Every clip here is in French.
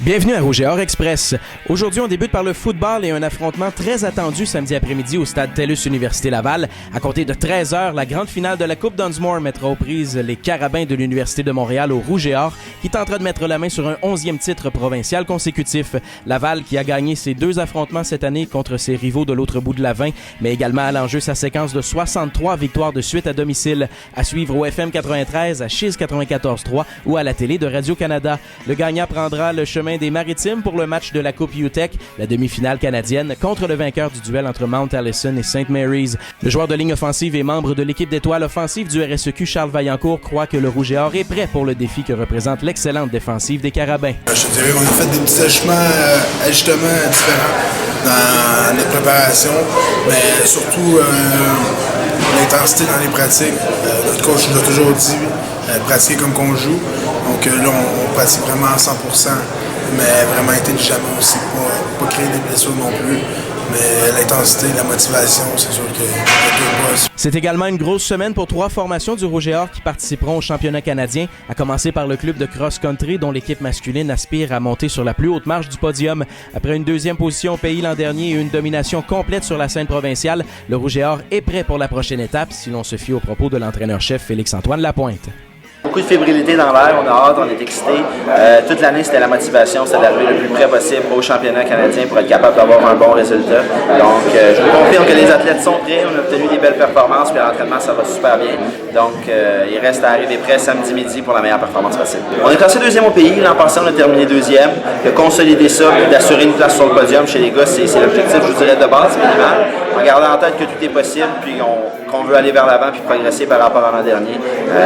Bienvenue à Rouge et Or Express. Aujourd'hui, on débute par le football et un affrontement très attendu samedi après-midi au stade TELUS Université Laval. À compter de 13h, la grande finale de la Coupe Dunsmore mettra aux prises les Carabins de l'Université de Montréal au Rouge et Or, qui tentera de mettre la main sur un 11e titre provincial consécutif. Laval, qui a gagné ses 2 affrontements cette année contre ses rivaux de l'autre bout de la 20, mais également à l'enjeu sa séquence de 63 victoires de suite à domicile, à suivre au FM 93, à Chiz 94.3 ou à la télé de Radio-Canada. Le gagnant prendra le chemin des Maritimes pour le match de la Coupe UTEC, la demi-finale canadienne, contre le vainqueur du duel entre Mount Allison et St. Mary's. Le joueur de ligne offensive et membre de l'équipe d'étoiles offensive du RSEQ, Charles Vaillancourt, croit que le Rouge et Or est prêt pour le défi que représente l'excellente défensive des Carabins. Je te dirais qu'on a fait des petits ajustements différents dans notre préparation, mais surtout l'intensité dans les pratiques. Notre coach nous a toujours dit pratiquer comme qu'on joue. Donc là, on pratique vraiment à 100%, mais vraiment intelligemment aussi, pas créer des blessures non plus. Mais l'intensité, la motivation, c'est sûr qu'il y a deux pas. C'est également une grosse semaine pour 3 formations du Rouge et Or qui participeront au championnat canadien, à commencer par le club de cross-country dont l'équipe masculine aspire à monter sur la plus haute marche du podium. Après une 2e position au pays l'an dernier et une domination complète sur la scène provinciale, le Rouge et Or est prêt pour la prochaine étape, si l'on se fie aux propos de l'entraîneur-chef Félix-Antoine Lapointe. Beaucoup de fébrilité dans l'air, on a hâte, on est excité. Toute l'année, c'était la motivation, c'était d'arriver le plus près possible au championnat canadien pour être capable d'avoir un bon résultat. Donc, je vous confirme que les athlètes sont prêts, on a obtenu des belles performances, puis l'entraînement, ça va super bien. Donc, il reste à arriver prêt samedi midi pour la meilleure performance possible. On est classé 2e au pays, l'an passé, on a terminé 2e. De consolider ça, puis d'assurer une place sur le podium chez les gars, c'est l'objectif, je vous dirais, de base minimal. En gardant en tête que tout est possible, puis qu'on veut aller vers l'avant puis progresser par rapport à l'an dernier.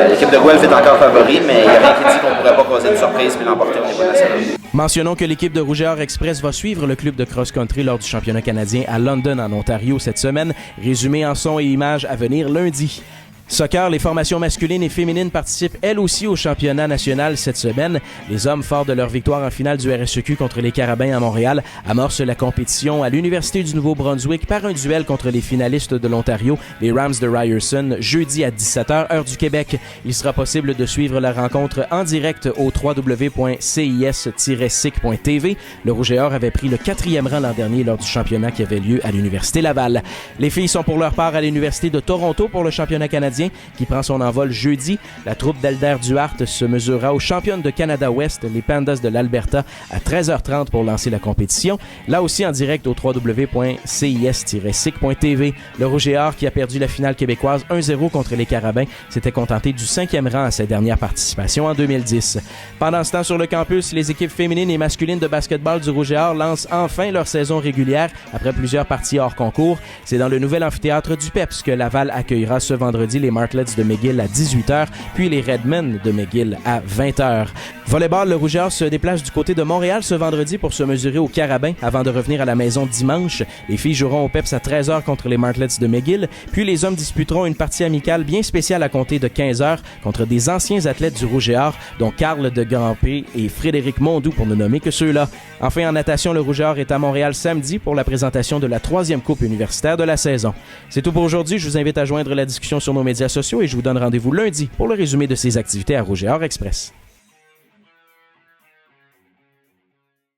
L'équipe de Guelph est encore favori, mais il n'y a rien qui dit qu'on ne pourrait pas causer une surprise puis l'emporter au niveau national. Mentionnons que l'équipe de Rouge et Or Express va suivre le club de cross-country lors du championnat canadien à London, en Ontario, cette semaine. Résumé en son et images à venir lundi. Soccer, les formations masculines et féminines participent elles aussi au championnat national cette semaine. Les hommes, forts de leur victoire en finale du RSEQ contre les Carabins à Montréal, amorcent la compétition à l'Université du Nouveau-Brunswick par un duel contre les finalistes de l'Ontario, les Rams de Ryerson, jeudi à 17h, heure du Québec. Il sera possible de suivre la rencontre en direct au www.cis-sic.tv. Le Rouge et Or avait pris le 4e rang l'an dernier lors du championnat qui avait lieu à l'Université Laval. Les filles sont pour leur part à l'Université de Toronto pour le championnat canadien, qui prend son envol jeudi. La troupe d'Alder Duhart se mesurera aux championnes de Canada-Ouest, les Pandas de l'Alberta, à 13h30 pour lancer la compétition. Là aussi en direct au www.cis-sic.tv. Le Rouge et Or, qui a perdu la finale québécoise 1-0 contre les Carabins, s'était contenté du 5e rang à sa dernière participation en 2010. Pendant ce temps, sur le campus, les équipes féminines et masculines de basketball du Rouge et Or lancent enfin leur saison régulière après plusieurs parties hors concours. C'est dans le nouvel amphithéâtre du PEPS que Laval accueillera ce vendredi les Martlets de McGill à 18h, puis les Redmen de McGill à 20h. Volleyball, le Rouge et Or se déplace du côté de Montréal ce vendredi pour se mesurer aux Carabins avant de revenir à la maison dimanche. Les filles joueront au PEPS à 13h contre les Martlets de McGill, puis les hommes disputeront une partie amicale bien spéciale à compter de 15h contre des anciens athlètes du Rouge et Or, dont Carl de Grandpré et Frédéric Mondou, pour ne nommer que ceux-là. Enfin, en natation, le Rouge et Or est à Montréal samedi pour la présentation de la 3e Coupe universitaire de la saison. C'est tout pour aujourd'hui. Je vous invite à joindre la discussion sur nos médias sociaux et je vous donne rendez-vous lundi pour le résumé de ces activités à Rouge et Or Express.